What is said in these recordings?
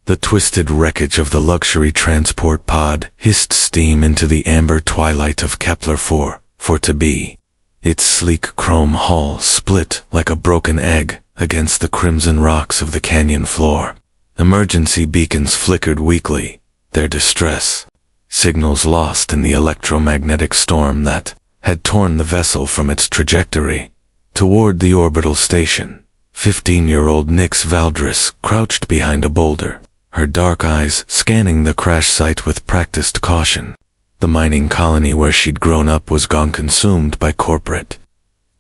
The twisted wreckage of the luxury transport pod hissed steam into the amber twilight of Kepler 4, for to be. Its sleek chrome hull split like a broken egg against the crimson rocks of the canyon floor. Emergency beacons flickered weakly, their distress signals lost in the electromagnetic storm that had torn the vessel from its trajectory. Toward the orbital station, 15-year-old Nix Valdris crouched behind a boulder, her dark eyes scanning the crash site with practiced caution. The mining colony where she'd grown up was gone, consumed by corporate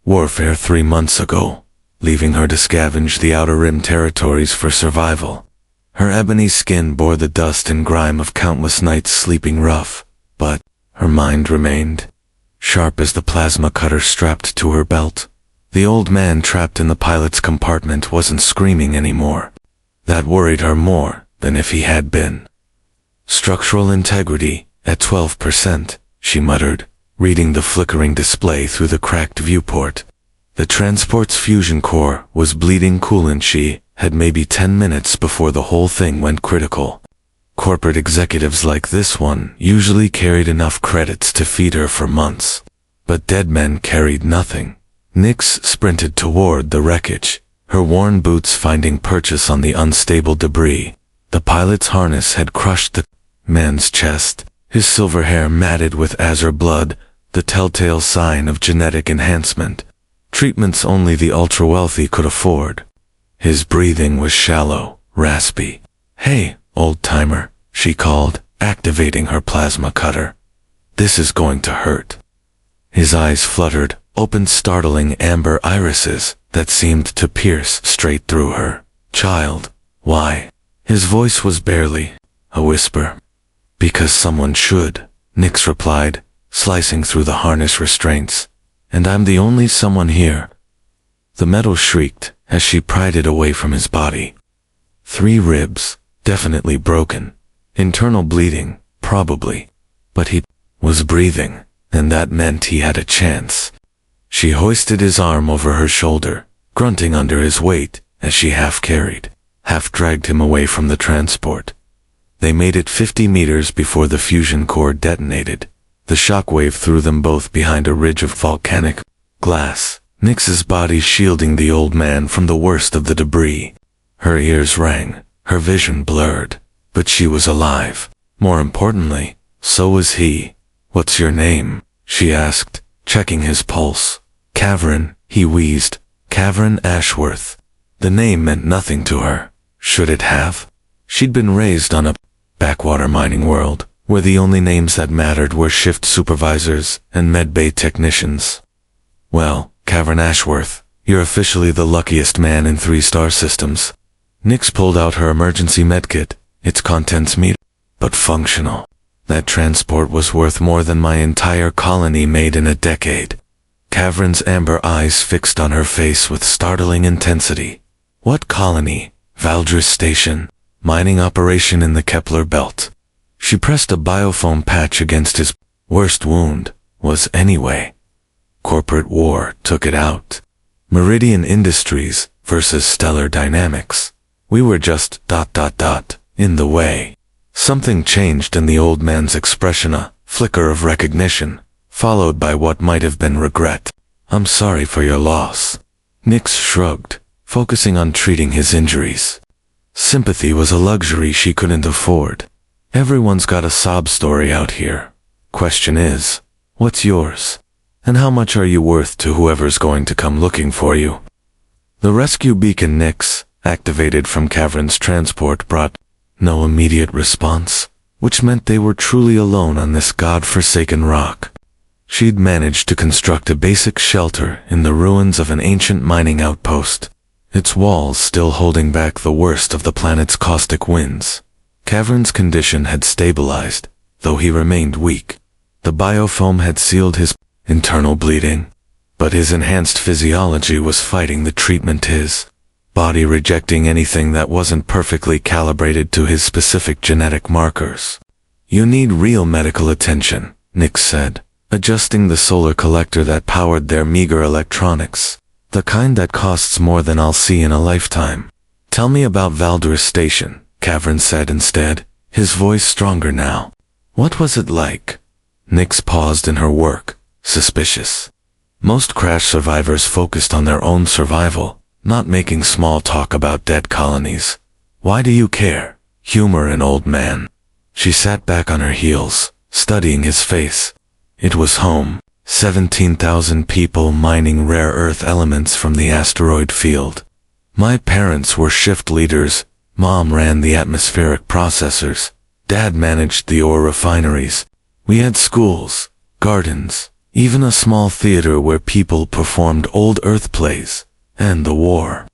warfare 3 months ago, leaving her to scavenge the outer rim territories for survival. Her ebony skin bore the dust and grime of countless nights sleeping rough, but her mind remained sharp as the plasma cutter strapped to her belt. The old man trapped in the pilot's compartment wasn't screaming anymore. That worried her more than if he had been. Structural integrity at 12%, she muttered, reading the flickering display through the cracked viewport. The transport's fusion core was bleeding coolant. She had maybe 10 minutes before the whole thing went critical. Corporate executives like this one usually carried enough credits to feed her for months. But dead men carried nothing. Nix sprinted toward the wreckage, her worn boots finding purchase on the unstable debris. The pilot's harness had crushed the man's chest, his silver hair matted with azure blood, the telltale sign of genetic enhancement, treatments only the ultra-wealthy could afford. His breathing was shallow, raspy. "Hey, old-timer," she called, activating her plasma cutter. "This is going to hurt." His eyes fluttered, opened startling amber irises that seemed to pierce straight through her. "Child, why?" His voice was barely a whisper. "Because someone should," Nix replied, slicing through the harness restraints. "And I'm the only someone here." The metal shrieked as she pried it away from his body. 3 ribs, definitely broken. Internal bleeding, probably. But he was breathing, and that meant he had a chance. She hoisted his arm over her shoulder, grunting under his weight as she half-carried, half-dragged him away from the transport. They made it 50 meters before the fusion core detonated. The shockwave threw them both behind a ridge of volcanic glass, Nix's body shielding the old man from the worst of the debris. Her ears rang, her vision blurred, but she was alive. More importantly, so was he. "What's your name?" she asked, checking his pulse. "Cavern," he wheezed. "Cavern Ashworth." The name meant nothing to her. Should it have? She'd been raised on a backwater mining world, where the only names that mattered were shift supervisors and medbay technicians. "Well, Cavern Ashworth, you're officially the luckiest man in 3-star systems." Nix pulled out her emergency medkit, its contents meager, but functional. That transport was worth more than my entire colony made in a decade. Cavern's amber eyes fixed on her face with startling intensity. "What colony?" "Valdris Station. Mining operation in the Kepler belt." She pressed a biofoam patch against his worst wound, was anyway. Corporate war took it out. Meridian Industries versus Stellar Dynamics. We were just ... in the way. Something changed in the old man's expression, a flicker of recognition, followed by what might have been regret. "I'm sorry for your loss." Nix shrugged, focusing on treating his injuries. Sympathy was a luxury she couldn't afford. Everyone's got a sob story out here. Question is, what's yours? And how much are you worth to whoever's going to come looking for you? The rescue beacon Nix, activated from Cavern's transport, brought no immediate response, which meant they were truly alone on this god-forsaken rock. She'd managed to construct a basic shelter in the ruins of an ancient mining outpost, its walls still holding back the worst of the planet's caustic winds. Cavern's condition had stabilized, though he remained weak. The biofoam had sealed his internal bleeding, but his enhanced physiology was fighting the treatment, his body rejecting anything that wasn't perfectly calibrated to his specific genetic markers. "You need real medical attention," Nix said, adjusting the solar collector that powered their meager electronics. "The kind that costs more than I'll see in a lifetime." "Tell me about Valdris Station," Cavern said instead, his voice stronger now. What was it like? Nyx paused in her work, suspicious. Most crash survivors focused on their own survival, not making small talk about dead colonies. Why do you care? Humor an old man. She sat back on her heels, studying his face. It was home. 17,000 people mining rare earth elements from the asteroid field. My parents were shift leaders. Mom ran the atmospheric processors. Dad managed the ore refineries. We had schools, gardens, even a small theater where people performed old Earth plays. And the war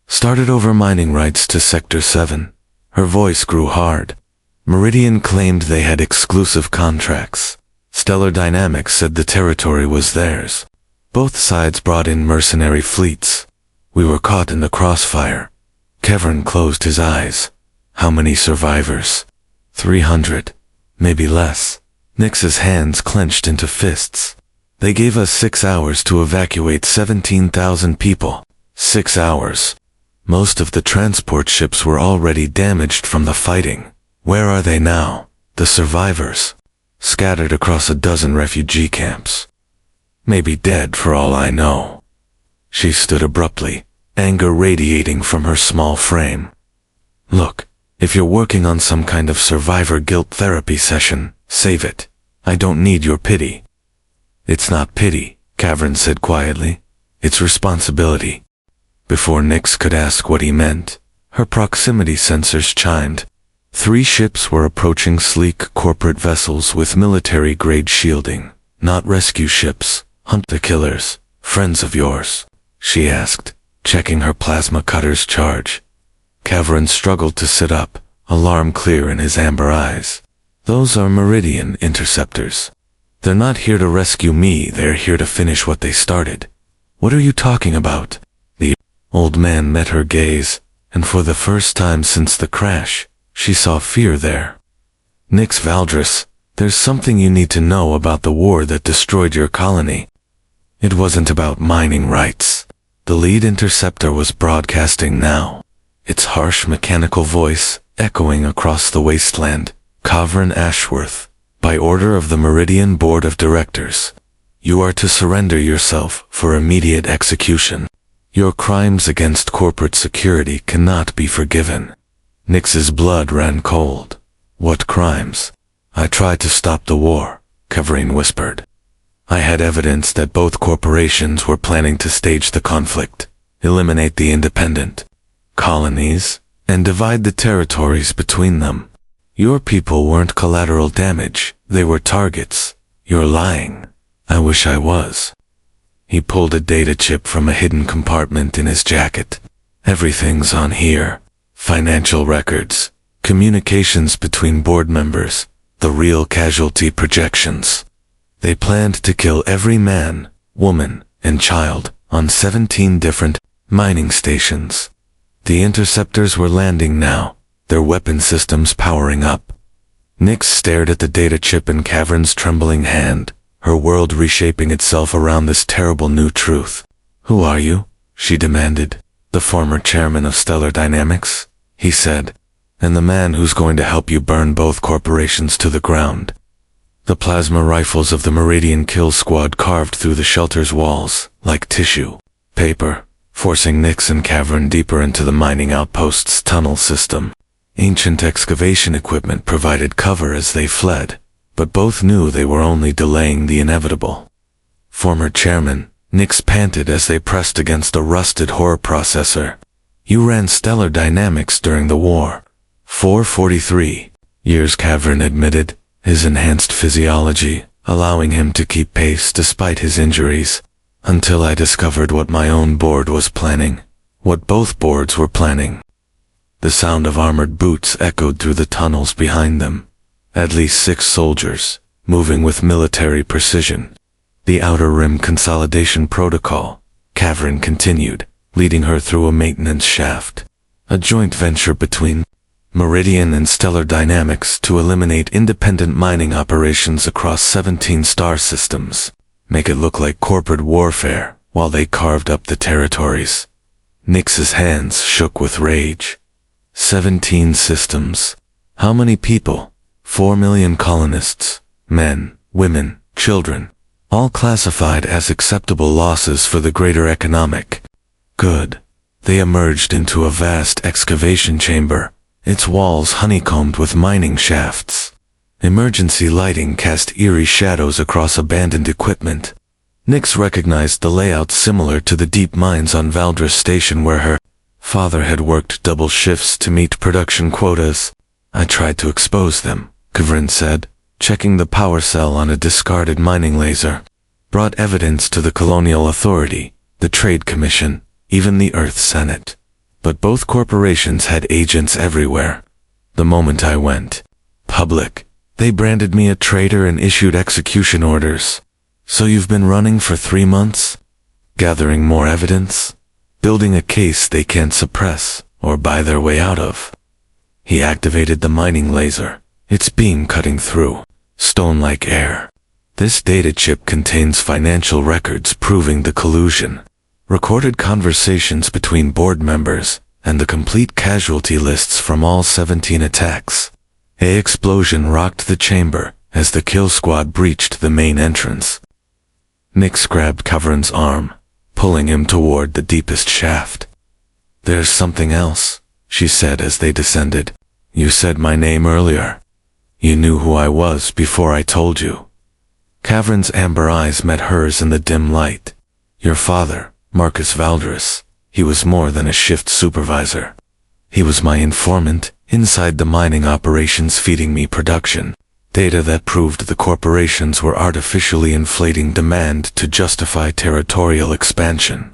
started over mining rights to Sector 7. Her voice grew hard. Meridian claimed they had exclusive contracts. Stellar Dynamics said the territory was theirs. Both sides brought in mercenary fleets. We were caught in the crossfire. Kevin closed his eyes. How many survivors? 300. Maybe less. Nyx's hands clenched into fists. They gave us 6 hours to evacuate 17,000 people. 6 hours. Most of the transport ships were already damaged from the fighting. Where are they now? The survivors? Scattered across a dozen refugee camps. Maybe dead for all I know. She stood abruptly, anger radiating from her small frame. Look, if you're working on some kind of survivor guilt therapy session, save it. I don't need your pity. It's not pity, Cavern said quietly. It's responsibility. Before Nyx could ask what he meant, her proximity sensors chimed. 3 ships were approaching sleek corporate vessels with military-grade shielding. Not rescue ships. Hunt the killers. Friends of yours? She asked, checking her plasma cutter's charge. Cavern struggled to sit up, alarm clear in his amber eyes. Those are Meridian interceptors. They're not here to rescue me, they're here to finish what they started. What are you talking about? The old man met her gaze, and for the first time since the crash, she saw fear there. Nyx Valdris, there's something you need to know about the war that destroyed your colony. It wasn't about mining rights. The lead interceptor was broadcasting now, its harsh mechanical voice echoing across the wasteland. Cavern Ashworth, by order of the Meridian Board of Directors, you are to surrender yourself for immediate execution. Your crimes against corporate security cannot be forgiven. Nyx's blood ran cold. What crimes? I tried to stop the war, Cavern whispered. I had evidence that both corporations were planning to stage the conflict, eliminate the independent colonies, and divide the territories between them. Your people weren't collateral damage, they were targets. You're lying. I wish I was. He pulled a data chip from a hidden compartment in his jacket. Everything's on here. Financial records, communications between board members, the real casualty projections. They planned to kill every man, woman, and child on 17 different mining stations. The interceptors were landing now, their weapon systems powering up. Nyx stared at the data chip in Cavern's trembling hand, her world reshaping itself around this terrible new truth. Who are you? She demanded. The former chairman of Stellar Dynamics, he said, and the man who's going to help you burn both corporations to the ground. The plasma rifles of the Meridian Kill Squad carved through the shelter's walls, like tissue paper, forcing Nyx and Cavern deeper into the mining outpost's tunnel system. Ancient excavation equipment provided cover as they fled, but both knew they were only delaying the inevitable. Former chairman, Nyx panted as they pressed against a rusted horror processor. You ran Stellar Dynamics during the war. 443 years, Cavern admitted, his enhanced physiology allowing him to keep pace despite his injuries, until I discovered what my own board was planning, what both boards were planning. The sound of armored boots echoed through the tunnels behind them. At least 6 soldiers, moving with military precision. The Outer Rim Consolidation Protocol, Cavern continued, leading her through a maintenance shaft. A joint venture between Meridian and Stellar Dynamics to eliminate independent mining operations across 17 star systems. Make it look like corporate warfare, while they carved up the territories. Nyx's hands shook with rage. 17 systems. How many people? 4 million colonists. Men, women, children. All classified as acceptable losses for the greater economic good. They emerged into a vast excavation chamber, its walls honeycombed with mining shafts. Emergency lighting cast eerie shadows across abandoned equipment. Nix recognized the layout similar to the deep mines on Valdres Station where her father had worked double shifts to meet production quotas. I tried to expose them, Kavrin said, checking the power cell on a discarded mining laser. Brought evidence to the Colonial Authority, the Trade Commission, even the Earth Senate. But both corporations had agents everywhere. The moment I went public, they branded me a traitor and issued execution orders. So you've been running for 3 months? Gathering more evidence? Building a case they can't suppress or buy their way out of? He activated the mining laser, its beam cutting through stone like air. This data chip contains financial records proving the collusion, recorded conversations between board members, and the complete casualty lists from all 17 attacks. An explosion rocked the chamber as the kill squad breached the main entrance. Nix grabbed Kavrin's arm, pulling him toward the deepest shaft. There's something else, she said as they descended. You said my name earlier. You knew who I was before I told you. Kavrin's amber eyes met hers in the dim light. Your father, Marcus Valdres, he was more than a shift supervisor. He was my informant, inside the mining operations feeding me production. Data that proved the corporations were artificially inflating demand to justify territorial expansion.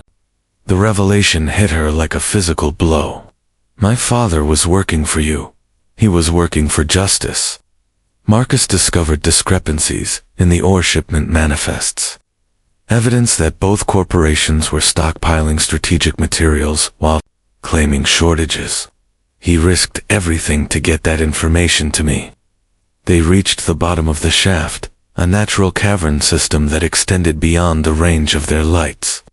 The revelation hit her like a physical blow. My father was working for you. He was working for justice. Marcus discovered discrepancies in the ore shipment manifests. Evidence that both corporations were stockpiling strategic materials while claiming shortages. He risked everything to get that information to me. They reached the bottom of the shaft, a natural cavern system that extended beyond the range of their lights.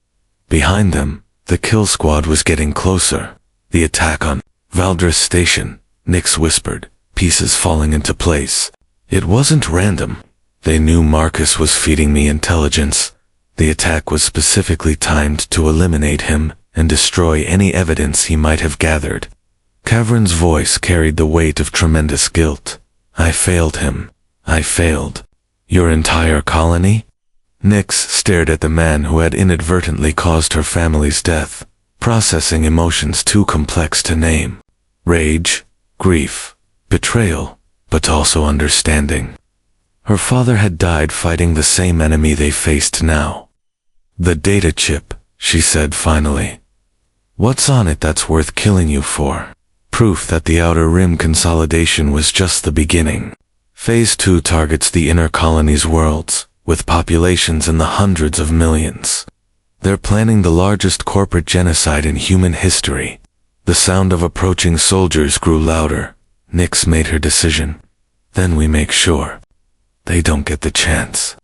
Behind them, the kill squad was getting closer. The attack on Valdres Station, Nix whispered, pieces falling into place. It wasn't random. They knew Marcus was feeding me intelligence. The attack was specifically timed to eliminate him and destroy any evidence he might have gathered. Kavrin's voice carried the weight of tremendous guilt. I failed him. I failed. Your entire colony? Nix stared at the man who had inadvertently caused her family's death, processing emotions too complex to name. Rage, grief, betrayal, but also understanding. Her father had died fighting the same enemy they faced now. The data chip, she said finally. What's on it that's worth killing you for? Proof that the Outer Rim consolidation was just the beginning. Phase 2 targets the inner colony's worlds, with populations in the hundreds of millions. They're planning the largest corporate genocide in human history. The sound of approaching soldiers grew louder. Nix made her decision. Then we make sure they don't get the chance.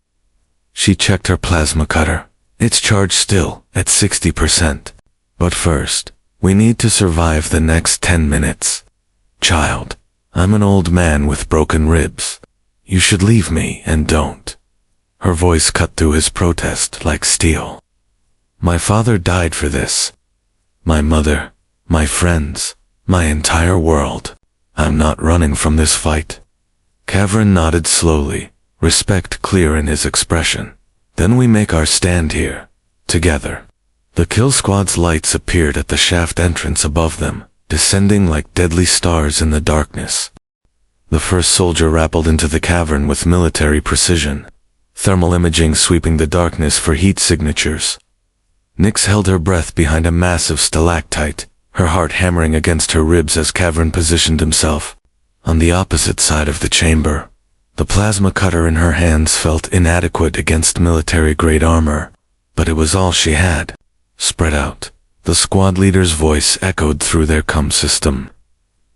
She checked her plasma cutter. It's charged still, at 60%. But first, we need to survive the next 10 minutes. Child, I'm an old man with broken ribs. You should leave me and don't. Her voice cut through his protest like steel. My father died for this. My mother, my friends, my entire world. I'm not running from this fight. Kavrin nodded slowly, respect clear in his expression. Then we make our stand here, together. The kill squad's lights appeared at the shaft entrance above them, descending like deadly stars in the darkness. The first soldier rappelled into the cavern with military precision, thermal imaging sweeping the darkness for heat signatures. Nix held her breath behind a massive stalactite, her heart hammering against her ribs as Kavrin positioned himself. On the opposite side of the chamber, the plasma cutter in her hands felt inadequate against military-grade armor, but it was all she had. Spread out, the squad leader's voice echoed through their comm system.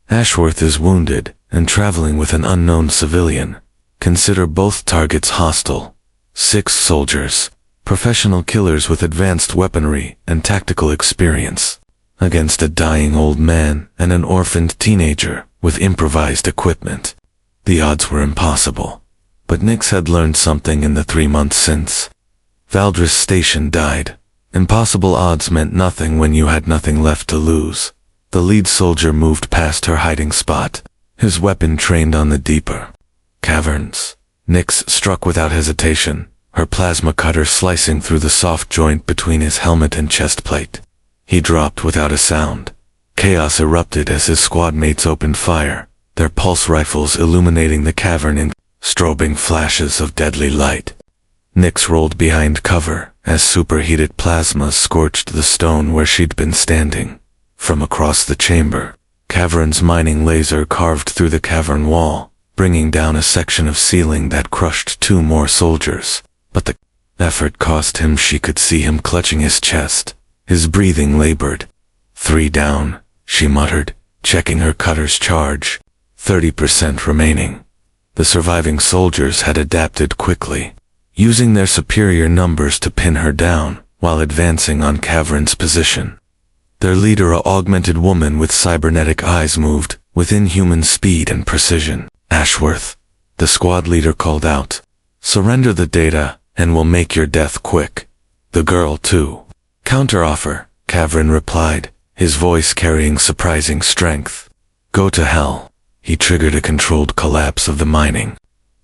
Ashworth is wounded and traveling with an unknown civilian. Consider both targets hostile. 6 soldiers, professional killers with advanced weaponry and tactical experience. against a dying old man and an orphaned teenager with improvised equipment. The odds were impossible. But Nix had learned something in the 3 months since. Valdris Station died. Impossible odds meant nothing when you had nothing left to lose. The lead soldier moved past her hiding spot, his weapon trained on the deeper caverns. Nix struck without hesitation, her plasma cutter slicing through the soft joint between his helmet and chest plate. He dropped without a sound. Chaos erupted as his squad mates opened fire, their pulse rifles illuminating the cavern in strobing flashes of deadly light. Nix rolled behind cover as superheated plasma scorched the stone where she'd been standing. From across the chamber, Cavern's mining laser carved through the cavern wall, bringing down a section of ceiling that crushed 2 more soldiers. But the effort cost him. She could see him clutching his chest, his breathing labored. 3 down, she muttered, checking her cutter's charge. 30% remaining. The surviving soldiers had adapted quickly, using their superior numbers to pin her down while advancing on Cavern's position. Their leader, a augmented woman with cybernetic eyes, moved with inhuman speed and precision. Ashworth, the squad leader called out. Surrender the data, and we'll make your death quick. The girl, too. Counteroffer, Cavern replied, his voice carrying surprising strength. Go to hell. He triggered a controlled collapse of the mining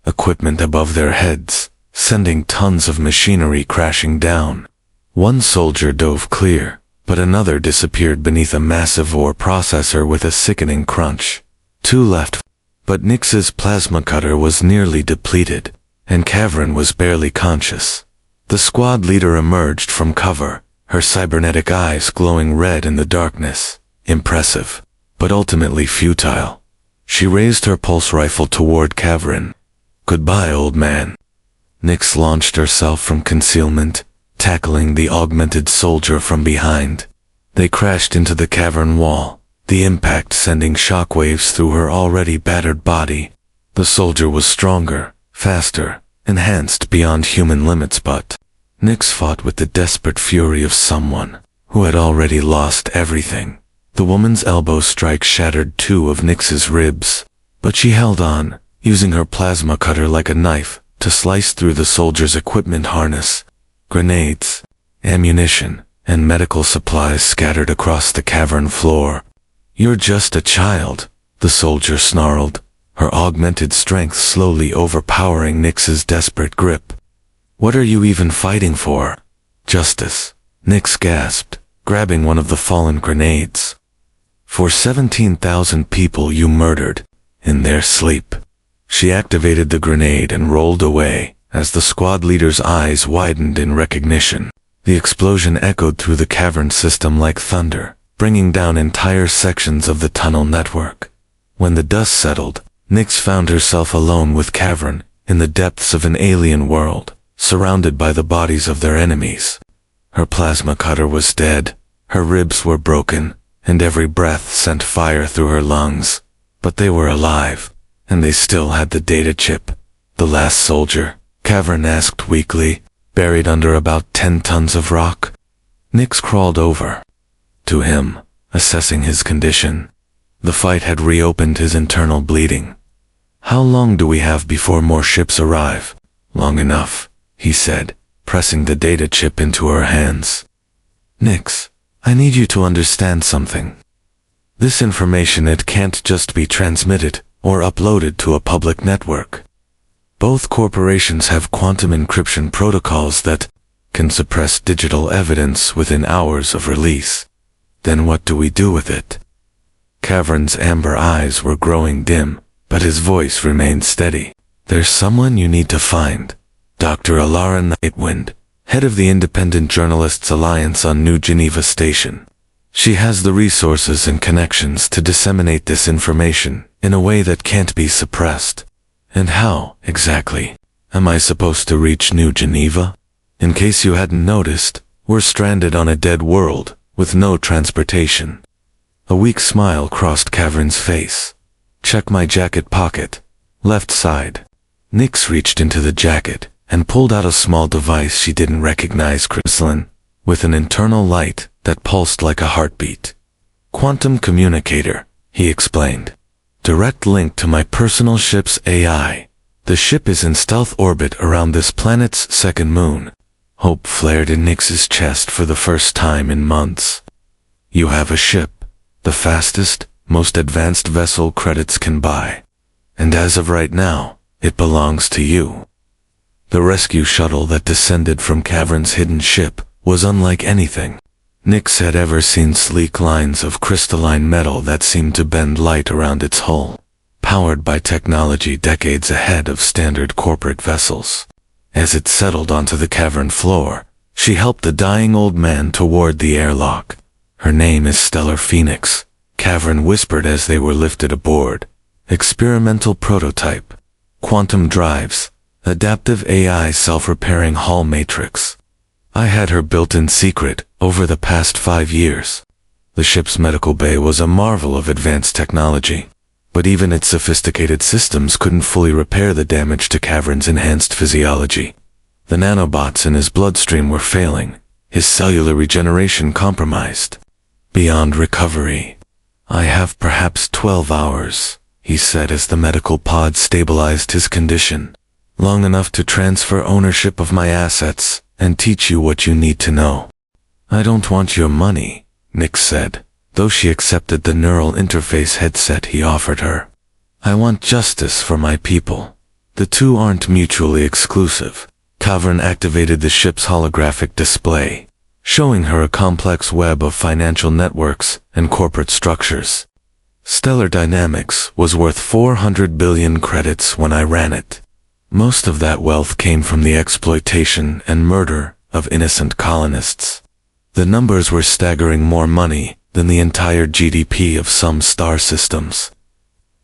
equipment above their heads, sending tons of machinery crashing down. 1 soldier dove clear, but another disappeared beneath a massive ore processor with a sickening crunch. 2 left, but Nix's plasma cutter was nearly depleted, and Cavern was barely conscious. The squad leader emerged from cover, her cybernetic eyes glowing red in the darkness. Impressive, but ultimately futile. She raised her pulse rifle toward Cavern. Goodbye, old man. Nix launched herself from concealment, tackling the augmented soldier from behind. They crashed into the cavern wall, the impact sending shockwaves through her already battered body. The soldier was stronger, faster, enhanced beyond human limits, but Nix fought with the desperate fury of someone who had already lost everything. The woman's elbow strike shattered 2 of Nix's ribs, but she held on, using her plasma cutter like a knife to slice through the soldier's equipment harness. Grenades, ammunition, and medical supplies scattered across the cavern floor. You're just a child, the soldier snarled, her augmented strength slowly overpowering Nix's desperate grip. What are you even fighting for? Justice, Nix gasped, grabbing one of the fallen grenades. For 17,000 people you murdered, in their sleep. She activated the grenade and rolled away, as the squad leader's eyes widened in recognition. The explosion echoed through the cavern system like thunder, bringing down entire sections of the tunnel network. When the dust settled, Nix found herself alone with Cavern, in the depths of an alien world, surrounded by the bodies of their enemies. Her plasma cutter was dead, her ribs were broken, and every breath sent fire through her lungs. But they were alive, and they still had the data chip. The last soldier, Cavern asked weakly, buried under about 10 tons of rock. Nix crawled over to him, assessing his condition. The fight had reopened his internal bleeding. How long do we have before more ships arrive? Long enough, he said, pressing the data chip into her hands. Nix, I need you to understand something. This information, it can't just be transmitted or uploaded to a public network. Both corporations have quantum encryption protocols that can suppress digital evidence within hours of release. Then what do we do with it? Cavern's amber eyes were growing dim, but his voice remained steady. There's someone you need to find. Dr. Alara Nightwind, head of the Independent Journalists Alliance on New Geneva Station. She has the resources and connections to disseminate this information in a way that can't be suppressed. And how, exactly, am I supposed to reach New Geneva? In case you hadn't noticed, we're stranded on a dead world, with no transportation. A weak smile crossed Cavern's face. Check my jacket pocket. Left side. Nix reached into the jacket and pulled out a small device she didn't recognize, crystalline, with an internal light that pulsed like a heartbeat. Quantum communicator, he explained. Direct link to my personal ship's AI. The ship is in stealth orbit around this planet's second moon. Hope flared in Nix's chest for the first time in months. You have a ship, the fastest, most advanced vessel credits can buy. And as of right now, it belongs to you. The rescue shuttle that descended from Cavern's hidden ship was unlike anything Nix had ever seen. Sleek lines of crystalline metal that seemed to bend light around its hull, powered by technology decades ahead of standard corporate vessels. As it settled onto the cavern floor, she helped the dying old man toward the airlock. Her name is Stellar Phoenix, Cavern whispered as they were lifted aboard. Experimental prototype. Quantum drives. Adaptive AI self-repairing hull matrix. I had her built in secret over the past 5 years. The ship's medical bay was a marvel of advanced technology, but even its sophisticated systems couldn't fully repair the damage to Cavern's enhanced physiology. The nanobots in his bloodstream were failing, his cellular regeneration compromised. Beyond recovery. I have perhaps 12 hours, he said as the medical pod stabilized his condition. Long enough to transfer ownership of my assets and teach you what you need to know. I don't want your money, Nix said, though she accepted the neural interface headset he offered her. I want justice for my people. The two aren't mutually exclusive. Cavern activated the ship's holographic display, showing her a complex web of financial networks and corporate structures. Stellar Dynamics was worth 400 billion credits when I ran it. Most of that wealth came from the exploitation and murder of innocent colonists. The numbers were staggering, more money than the entire GDP of some star systems.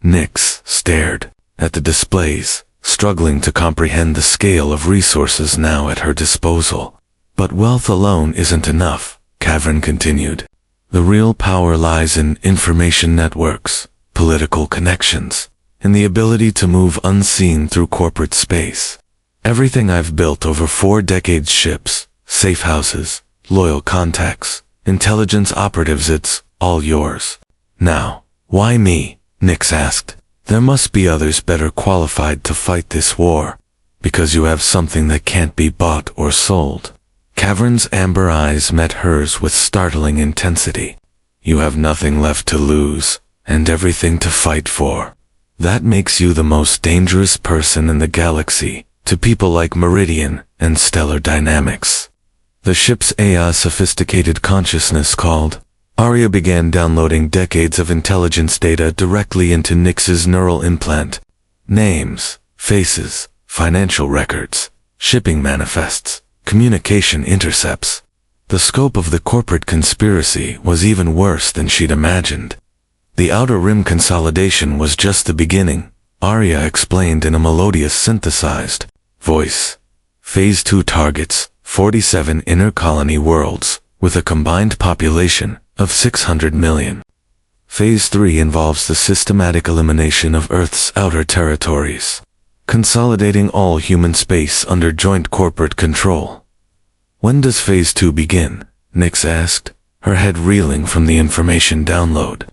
Nix stared at the displays, struggling to comprehend the scale of resources now at her disposal. But wealth alone isn't enough, Cavern continued. The real power lies in information networks, political connections, and the ability to move unseen through corporate space. Everything I've built over 4 decades, ships, safe houses, loyal contacts, intelligence operatives, it's all yours. Now, why me? Nix asked. There must be others better qualified to fight this war, because you have something that can't be bought or sold. Cavern's amber eyes met hers with startling intensity. You have nothing left to lose, and everything to fight for. That makes you the most dangerous person in the galaxy to people like Meridian and Stellar Dynamics. The ship's AI sophisticated consciousness called. Arya began downloading decades of intelligence data directly into Nix's neural implant. Names, faces, financial records, shipping manifests, communication intercepts. The scope of the corporate conspiracy was even worse than she'd imagined. The Outer Rim consolidation was just the beginning, Arya explained in a melodious synthesized voice. Phase 2 targets 47 inner colony worlds, with a combined population of 600 million. Phase 3 involves the systematic elimination of Earth's outer territories, consolidating all human space under joint corporate control. When does Phase 2 begin? Nix asked, her head reeling from the information download.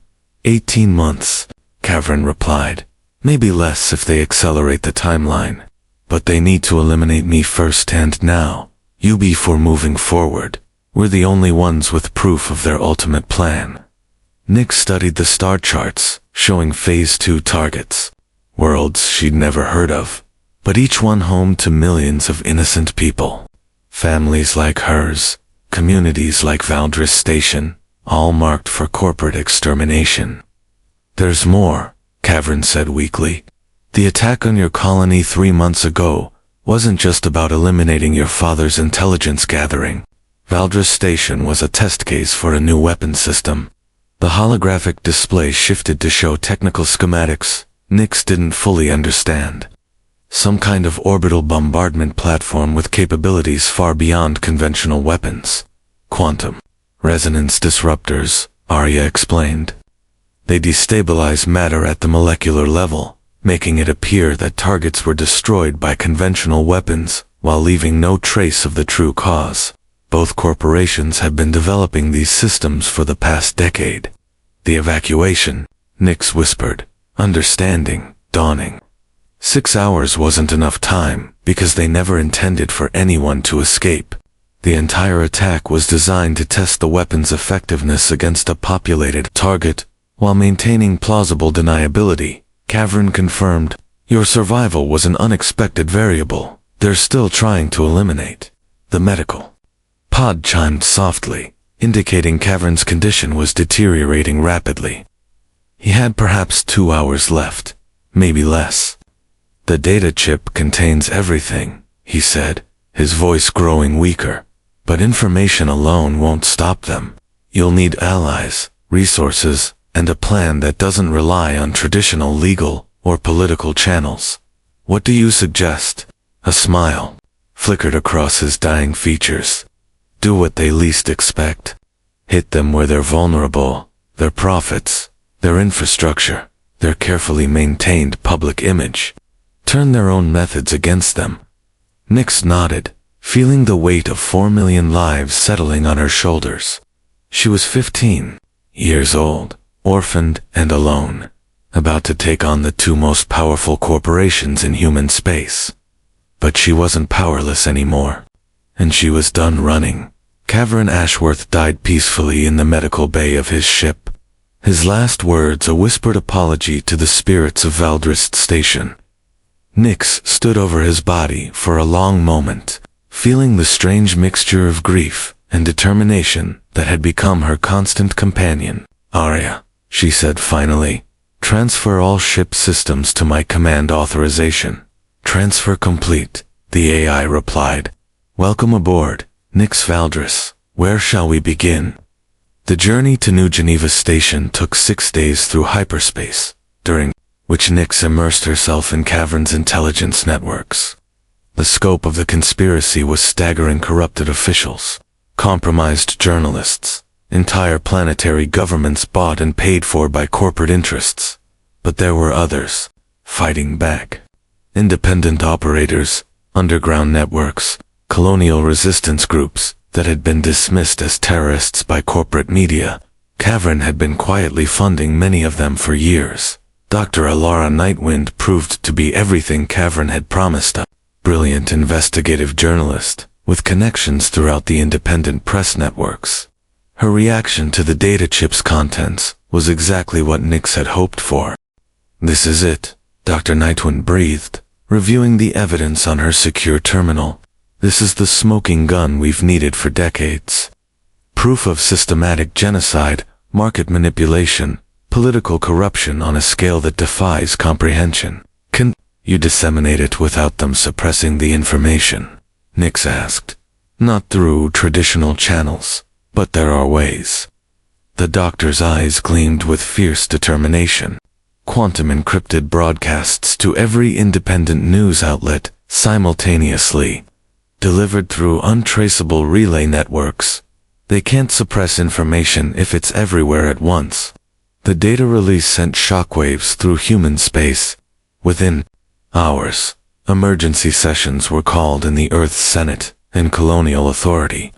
18 months, Cavern replied. Maybe less if they accelerate the timeline. But they need to eliminate me first, and now, you before moving forward. We're the only ones with proof of their ultimate plan. Nix studied the star charts, showing Phase 2 targets. Worlds she'd never heard of, but each one home to millions of innocent people. Families like hers, communities like Valdris Station, all marked for corporate extermination. There's more, Cavern said weakly. The attack on your colony 3 months ago wasn't just about eliminating your father's intelligence gathering. Valdris Station was a test case for a new weapon system. The holographic display shifted to show technical schematics Nix didn't fully understand. Some kind of orbital bombardment platform with capabilities far beyond conventional weapons. Quantum resonance disruptors, Arya explained. They destabilize matter at the molecular level, making it appear that targets were destroyed by conventional weapons while leaving no trace of the true cause. Both corporations have been developing these systems for the past decade. The evacuation, Nix whispered, understanding, dawning. 6 hours wasn't enough time, because they never intended for anyone to escape. The entire attack was designed to test the weapon's effectiveness against a populated target, while maintaining plausible deniability. Cavern confirmed, your survival was an unexpected variable. They're still trying to eliminate. The medical pod chimed softly, indicating Cavern's condition was deteriorating rapidly. He had perhaps 2 hours left, maybe less. The data chip contains everything, he said, his voice growing weaker. But information alone won't stop them. You'll need allies, resources, and a plan that doesn't rely on traditional legal or political channels. What do you suggest? A smile flickered across his dying features. Do what they least expect. Hit them where they're vulnerable, their profits, their infrastructure, their carefully maintained public image. Turn their own methods against them. Nix nodded, feeling the weight of 4 million lives settling on her shoulders. She was 15 years old, orphaned and alone, about to take on the 2 most powerful corporations in human space. But she wasn't powerless anymore, and she was done running. Cavern Ashworth died peacefully in the medical bay of his ship. His last words a whispered apology to the spirits of Valdrist Station. Nix stood over his body for a long moment, feeling the strange mixture of grief and determination that had become her constant companion. Arya, she said finally, transfer all ship systems to my command authorization. Transfer complete, the AI replied. Welcome aboard, Nix Valdris. Where shall we begin? The journey to New Geneva Station took 6 days through hyperspace, during which Nix immersed herself in Cavern's intelligence networks. The scope of the conspiracy was staggering: corrupted officials, compromised journalists, entire planetary governments bought and paid for by corporate interests. But there were others, fighting back. Independent operators, underground networks, colonial resistance groups that had been dismissed as terrorists by corporate media. Cavern had been quietly funding many of them for years. Dr. Alara Nightwind proved to be everything Cavern had promised. A brilliant investigative journalist, with connections throughout the independent press networks. Her reaction to the data chip's contents was exactly what Nix had hoped for. This is it, Dr. Nightwind breathed, reviewing the evidence on her secure terminal. This is the smoking gun we've needed for decades. Proof of systematic genocide, market manipulation, political corruption on a scale that defies comprehension. Can you disseminate it without them suppressing the information? Nix asked. Not through traditional channels, but there are ways. The doctor's eyes gleamed with fierce determination. Quantum encrypted broadcasts to every independent news outlet, simultaneously. Delivered through untraceable relay networks. They can't suppress information if it's everywhere at once. The data release sent shockwaves through human space. Within hours, emergency sessions were called in the Earth's Senate and Colonial Authority.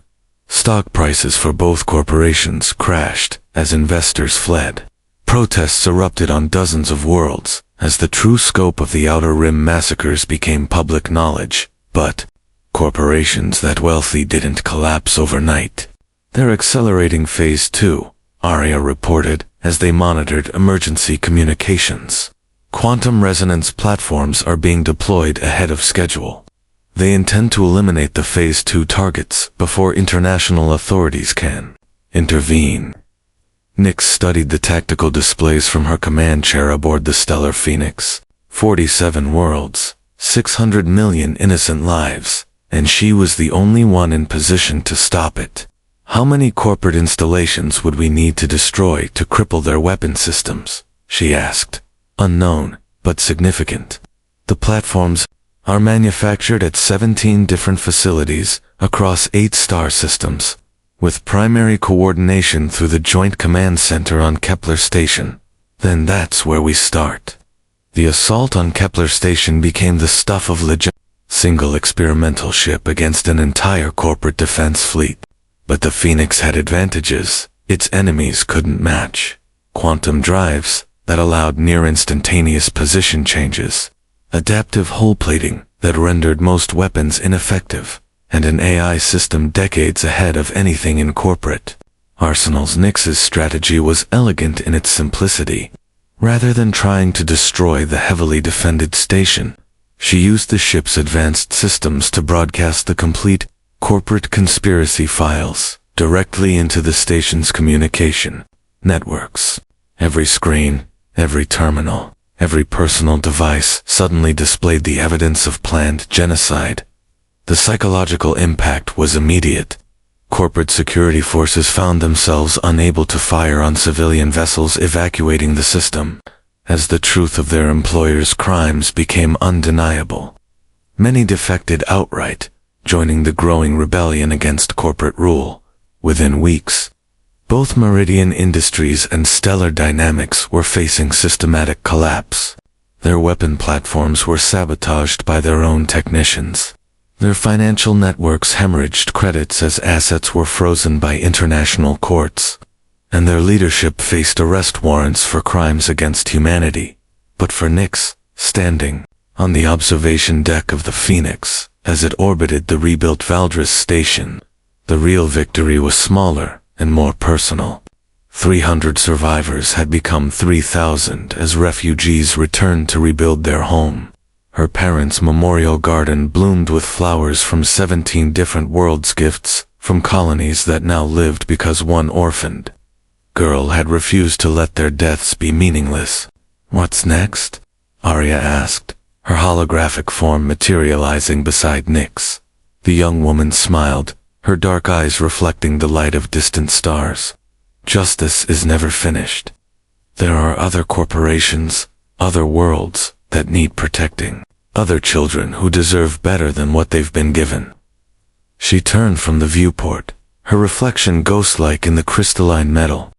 Stock prices for both corporations crashed as investors fled. Protests erupted on dozens of worlds as the true scope of the Outer Rim massacres became public knowledge. But corporations that wealthy didn't collapse overnight. They're accelerating Phase 2, Arya reported as they monitored emergency communications. Quantum resonance platforms are being deployed ahead of schedule. They intend to eliminate the Phase 2 targets before international authorities can intervene. Nix studied the tactical displays from her command chair aboard the Stellar Phoenix. 47 worlds, 600 million innocent lives, and she was the only one in position to stop it. How many corporate installations would we need to destroy to cripple their weapon systems? She asked. Unknown, but significant. The platforms are manufactured at 17 different facilities across 8 star systems, with primary coordination through the Joint Command Center on Kepler Station. Then that's where we start. The assault on Kepler Station became the stuff of legend. Single experimental ship against an entire corporate defense fleet. But the Phoenix had advantages its enemies couldn't match. quantum drives that allowed near-instantaneous position changes, adaptive hull plating that rendered most weapons ineffective, and an AI system decades ahead of anything in corporate arsenals. Nix's strategy was elegant in its simplicity. Rather than trying to destroy the heavily defended station, she used the ship's advanced systems to broadcast the complete corporate conspiracy files directly into the station's communication networks. Every screen, every terminal, every personal device suddenly displayed the evidence of planned genocide. The psychological impact was immediate. Corporate security forces found themselves unable to fire on civilian vessels evacuating the system, as the truth of their employers' crimes became undeniable. Many defected outright, joining the growing rebellion against corporate rule. Within weeks, both Meridian Industries and Stellar Dynamics were facing systematic collapse. Their weapon platforms were sabotaged by their own technicians. Their financial networks hemorrhaged credits as assets were frozen by international courts, and their leadership faced arrest warrants for crimes against humanity. But for Nix, standing on the observation deck of the Phoenix as it orbited the rebuilt Valdres station, the real victory was smaller and more personal. 300 survivors had become 3,000 as refugees returned to rebuild their home. Her parents' memorial garden bloomed with flowers from 17 different world's gifts from colonies that now lived because one orphaned girl had refused to let their deaths be meaningless. "What's next?" Arya asked, her holographic form materializing beside Nix. The young woman smiled, her dark eyes reflecting the light of distant stars. "Justice is never finished. There are other corporations, other worlds that need protecting. Other children who deserve better than what they've been given." She turned from the viewport, her reflection ghost-like in the crystalline metal.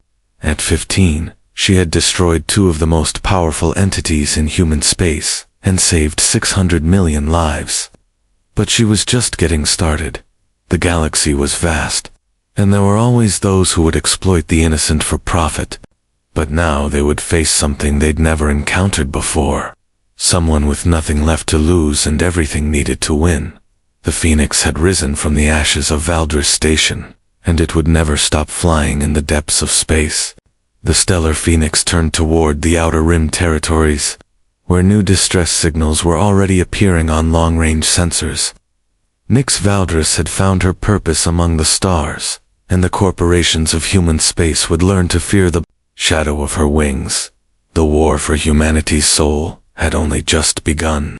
At 15, she had destroyed two of the most powerful entities in human space and saved 600 million lives. But she was just getting started. The galaxy was vast, and there were always those who would exploit the innocent for profit. But now they would face something they'd never encountered before. Someone with nothing left to lose and everything needed to win. The Phoenix had risen from the ashes of Valdres Station, and it would never stop flying in the depths of space. The stellar Phoenix turned toward the Outer Rim territories, where new distress signals were already appearing on long-range sensors. Nix Valdres had found her purpose among the stars, and the corporations of human space would learn to fear the shadow of her wings. The war for humanity's soul had only just begun.